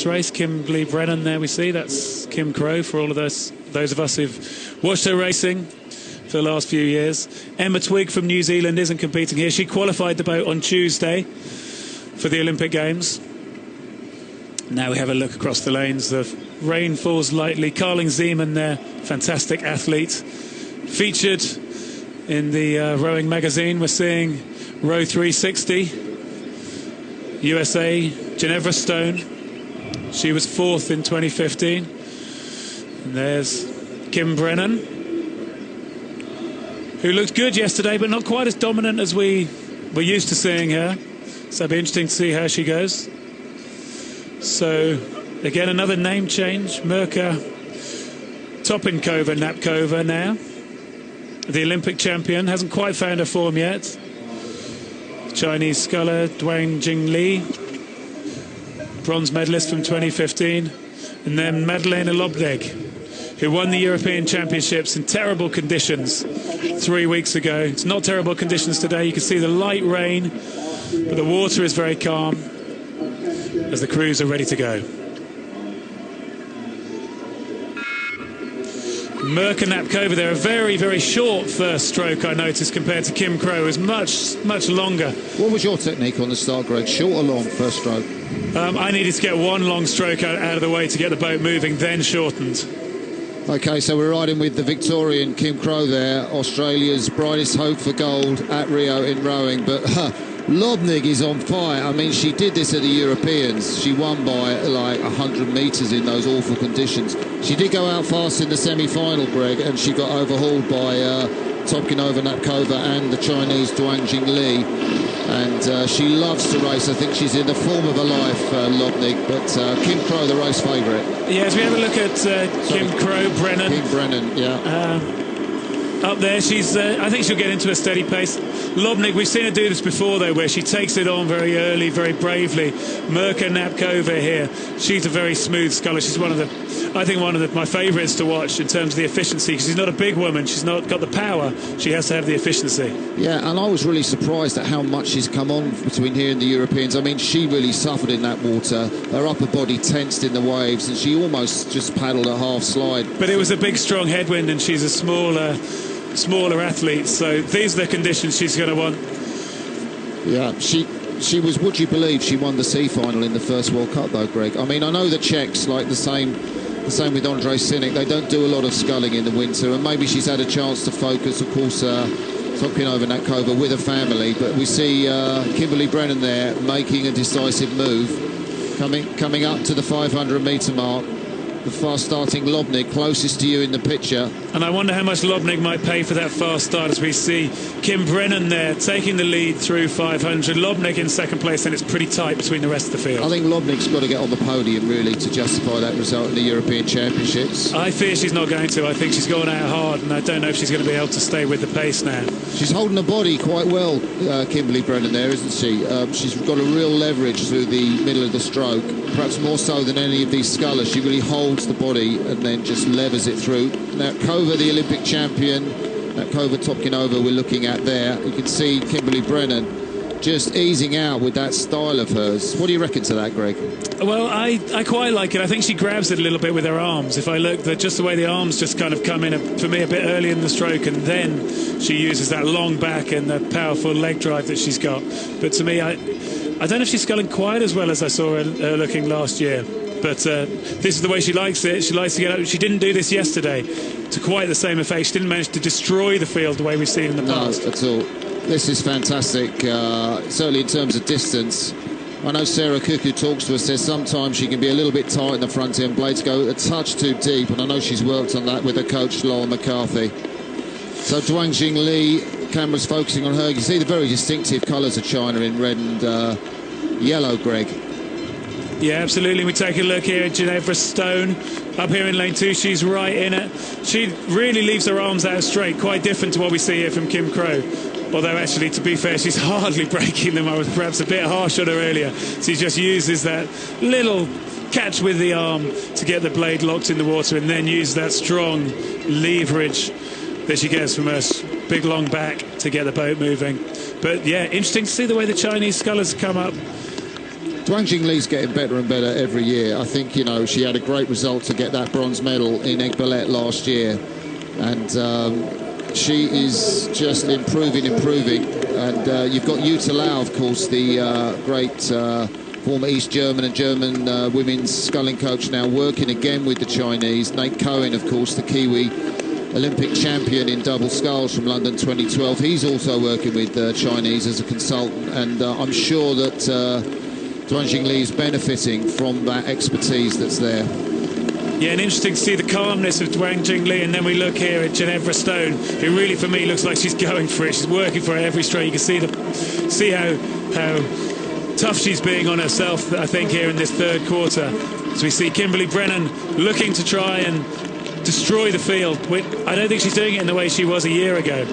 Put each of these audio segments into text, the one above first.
first race. Kimberly Brennan there we see. That's Kim Crow for all of those of us who've watched her racing for the last few years. Emma Twigg from New Zealand isn't competing here. She qualified the boat on Tuesday for the Olympic Games. Now we have a look across the lanes. The rain falls lightly. Carling Zeeman there, fantastic athlete. Featured in the rowing magazine. We're seeing row 360. USA, Ginevra Stone. She was 4th in 2015. And there's Kim Brennan, who looked good yesterday, but not quite as dominant as we were used to seeing her. So it'll be interesting to see how she goes. So, again, another name change. Mirka Topinkova-Napkova now. The Olympic champion. Hasn't quite found her form yet. Chinese sculler Duang Jingli, bronze medalist from 2015. And then Madeleine Lobdeg, who won the European Championships in terrible conditions 3 weeks ago. It's not terrible conditions today. You can see the light rain, but the water is very calm as the crews are ready to go. Mirka Napkova there, a very, very short first stroke, I noticed, compared to Kim Crow. It was much, much longer. What was your technique on the start, Greg? Short or long first stroke? I needed to get one long stroke out of the way to get the boat moving, then shortened. OK, so we're riding with the Victorian Kim Crow there, Australia's brightest hope for gold at Rio in rowing. But Lobnig is on fire. I mean, she did this at the Europeans. She won by like 100 metres in those awful conditions. She did go out fast in the semi-final, Greg, and she got overhauled by Topinkova-Napkova and the Chinese Duang Jingli. And she loves to race. I think she's in the form of her life, Lobnig. But Kim Crow, the race favourite. Yeah, as we have a look at Kim Crow, Brennan. Kim Brennan, yeah. Up there, I think she'll get into a steady pace. Lobnig, we've seen her do this before, though, where she takes it on very early, very bravely. Mirka Napkova here, she's a very smooth sculler. She's one of my favourites to watch in terms of the efficiency, because she's not a big woman. She's not got the power. She has to have the efficiency. Yeah, and I was really surprised at how much she's come on between here and the Europeans. I mean, she really suffered in that water. Her upper body tensed in the waves, and she almost just paddled a half slide. But it was a big, strong headwind, and she's a smaller athlete, so these are the conditions she's going to want. Yeah, she was, would you believe, she won the C final in the first World Cup, though, Greg. I mean, I know the Czechs, like the same with Andrei Sinek, they don't do a lot of sculling in the winter, and maybe she's had a chance to focus, of course, Topinkova-Napkova with her family, but we see Kimberly Brennan there making a decisive move, coming up to the 500-metre mark. The fast-starting Lobnig, closest to you in the picture. And I wonder how much Lobnig might pay for that fast start, as we see Kim Brennan there taking the lead through 500. Lobnig in second place, and it's pretty tight between the rest of the field. I think Lobnig's got to get on the podium, really, to justify that result in the European Championships. I fear she's not going to. I think she's gone out hard, and I don't know if she's going to be able to stay with the pace now. She's holding her body quite well, Kimberly Brennan there, isn't she? She's got a real leverage through the middle of the stroke, perhaps more so than any of these scullers. She really holds the body and then just levers it through. Now, Kova, the Olympic champion, Napkova Topinkova we're looking at there. You can see Kimberly Brennan just easing out with that style of hers. What do you reckon to that, Greg? Well, I quite like it. I think she grabs it a little bit with her arms. If I look, just the way the arms just kind of come in, for me, a bit early in the stroke, and then she uses that long back and the powerful leg drive that she's got. But to me, I don't know if she's sculling quite as well as I saw her looking last year. But this is the way she likes it. She likes to get up. She didn't do this yesterday to quite the same effect. She didn't manage to destroy the field the way we've seen in the past. No, at all. This is fantastic, certainly in terms of distance. I know Sarah Cuckoo talks to us, says sometimes she can be a little bit tight in the front end, blades go a touch too deep, and I know she's worked on that with her coach, Laurel McCarthy. So Duang Jingli, camera's focusing on her. You see the very distinctive colours of China in red and yellow, Greg. Yeah, absolutely. We take a look here at Ginevra Stone up here in lane 2. She's right in it. She really leaves her arms out straight, quite different to what we see here from Kim Crow. Although actually, to be fair, she's hardly breaking them. I was perhaps a bit harsh on her earlier. She just uses that little catch with the arm to get the blade locked in the water, and then use that strong leverage that she gets from her big long back to get the boat moving. But yeah, interesting to see the way the Chinese scullers come up. Duan Jingle's getting better and better every year. I think, you know, she had a great result to get that bronze medal in Egg-Ballet last year. And she is just improving. And you've got Jutta Lau, of course, the great former East German and German women's sculling coach, now working again with the Chinese. Nate Cohen, of course, the Kiwi Olympic champion in double sculls from London 2012. He's also working with Chinese as a consultant. And I'm sure that Duan Jingli is benefiting from that expertise that's there. Yeah, and interesting to see the calmness of Duan Jingli, and then we look here at Ginevra Stone, who really, for me, looks like she's going for it. She's working for it every straight. You can see how tough she's being on herself, I think, here in this third quarter. As we see Kimberly Brennan looking to try and destroy the field. I don't think she's doing it in the way she was a year ago.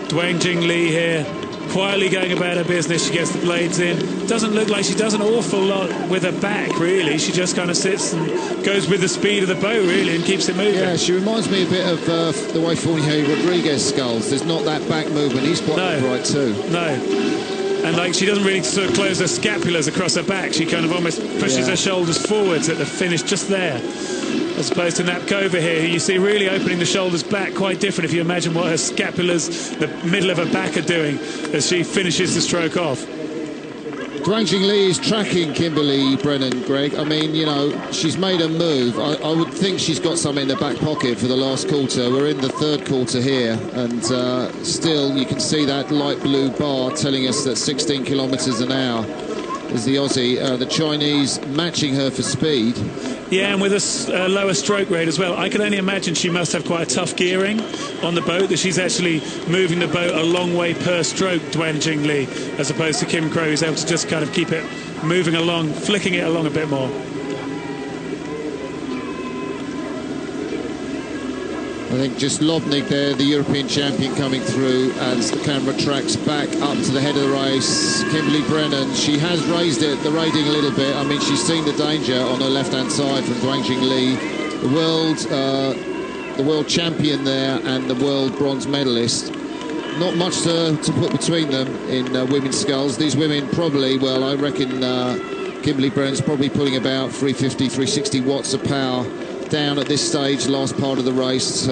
Duan Jingli here, quietly going about her business. She gets the blades in. Doesn't look like she does an awful lot with her back, really. She just kind of sits and goes with the speed of the boat, really, and keeps it moving. Yeah, she reminds me a bit of the way Fournier Rodriguez sculls. There's not that back movement. He's quite upright too. No. And like, she doesn't really sort of close her scapulas across her back. She kind of almost pushes her shoulders forwards at the finish just there. As opposed to Napkova here, who you see really opening the shoulders back, quite different if you imagine what her scapulas, the middle of her back, are doing as she finishes the stroke off. Duan Jingli is tracking Kimberly Brennan, Greg. I mean, you know, she's made a move. I would think she's got something in the back pocket for the last quarter. We're in the third quarter here, and still you can see that light blue bar telling us that 16 kilometres an hour is the Aussie. The Chinese matching her for speed. Yeah, and with a lower stroke rate as well. I can only imagine she must have quite a tough gearing on the boat, that she's actually moving the boat a long way per stroke, Duan Jingli, as opposed to Kim Crow, who's able to just kind of keep it moving along, flicking it along a bit more. I think just Lobnig there, the European champion, coming through as the camera tracks back up to the head of the race. Kimberly Brennan, she has raised the rating a little bit. I mean, she's seen the danger on her left-hand side from Duan Jingli, the world champion there and the world bronze medalist. Not much to put between them in women's sculls. These women probably, well, I reckon Kimberly Brennan's probably putting about 350, 360 watts of power down at this stage, last part of the race,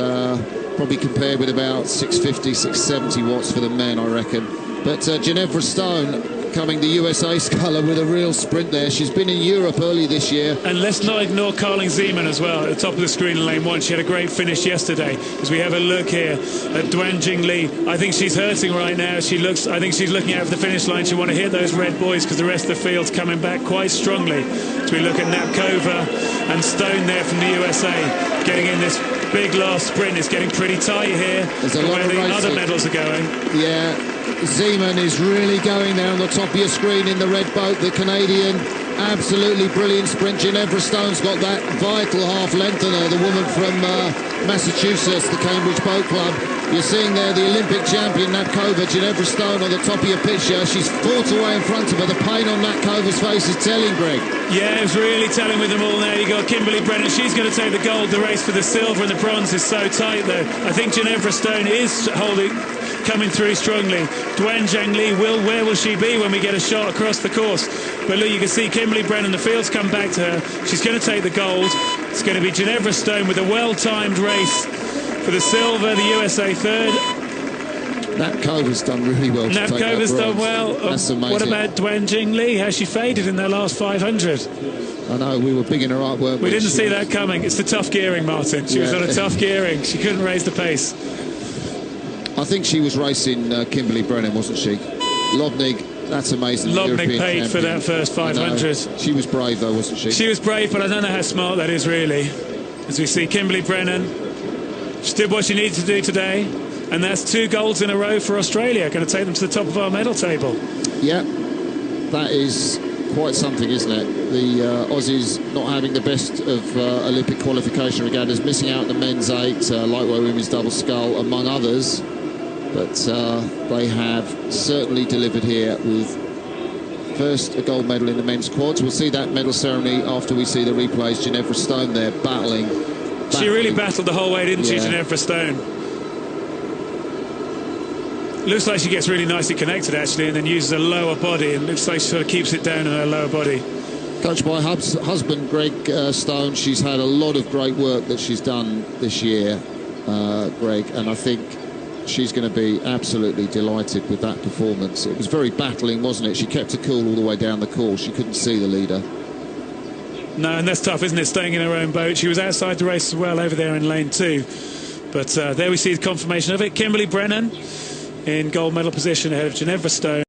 probably compared with about 650, 670 watts for the men, I reckon. But Ginevra Stone coming, the USA sculler, with a real sprint there. She's been in Europe early this year. And let's not ignore Carling Zeeman as well, at the top of the screen in lane one. She had a great finish yesterday. As we have a look here at Duan Jingli, I think she's hurting right now. I think she's looking out for the finish line. She want to hit those red buoys because the rest of the field's coming back quite strongly. As we look at Napkova and Stone there from the USA, getting in this big last sprint. It's getting pretty tight here. There's a lot of the other medals are going. Yeah, Zeeman is really going there on the top of your screen in the red boat, the Canadian. Absolutely brilliant sprint. Ginevra Stone's got that vital half length on her, the woman from Massachusetts, the Cambridge Boat Club. You're seeing there the Olympic champion Napkova, Ginevra Stone on the top of your picture. She's fought away in front of her. The pain on Napkova's face is telling, Greg. Yeah, it's really telling with them all now. You got Kimberly Brennan. She's going to take the gold. The race for the silver and the bronze is so tight, though. I think Ginevra Stone is coming through strongly. Duan Jingli, where will she be when we get a shot across the course? But look, you can see Kimberly Brennan, the field's come back to her. She's going to take the gold. It's going to be Ginevra Stone with a well-timed race for the silver, the USA third. Napkova's done really well. Napkova's done well. That's amazing. What about Duan Jingli? How she faded in their last 500. I know, we were bigging her up, weren't we? We didn't see that coming. It's the tough gearing, Martin. She was on a tough gearing. She couldn't raise the pace. I think she was racing Kimberly Brennan, wasn't she? Lobnig, that's amazing. Lobnig paid for that first 500. She was brave, though, wasn't she? She was brave, but I don't know how smart that is, really. As we see Kimberly Brennan, she did what she needed to do today, and that's 2 golds in a row for Australia. Going to take them to the top of our medal table. Yeah, that is quite something, isn't it? The Aussies not having the best of Olympic qualification regattas, missing out the men's 8, lightweight women's double scull, among others. But they have certainly delivered here with first a gold medal in the men's quads. We'll see that medal ceremony after we see the replays. Ginevra Stone there battling. She really battled the whole way, didn't she, Ginevra Stone? Looks like she gets really nicely connected actually, and then uses a lower body, and looks like she sort of keeps it down in her lower body. Coached by husband Greg Stone. She's had a lot of great work that she's done this year, Greg, and I think she's going to be absolutely delighted with that performance. It was very battling, wasn't it? She kept her cool all the way down the course. She couldn't see the leader. No, and that's tough, isn't it, staying in her own boat. She was outside the race as well over there in lane 2. But there we see the confirmation of it. Kimberly Brennan in gold medal position ahead of Ginevra Stone.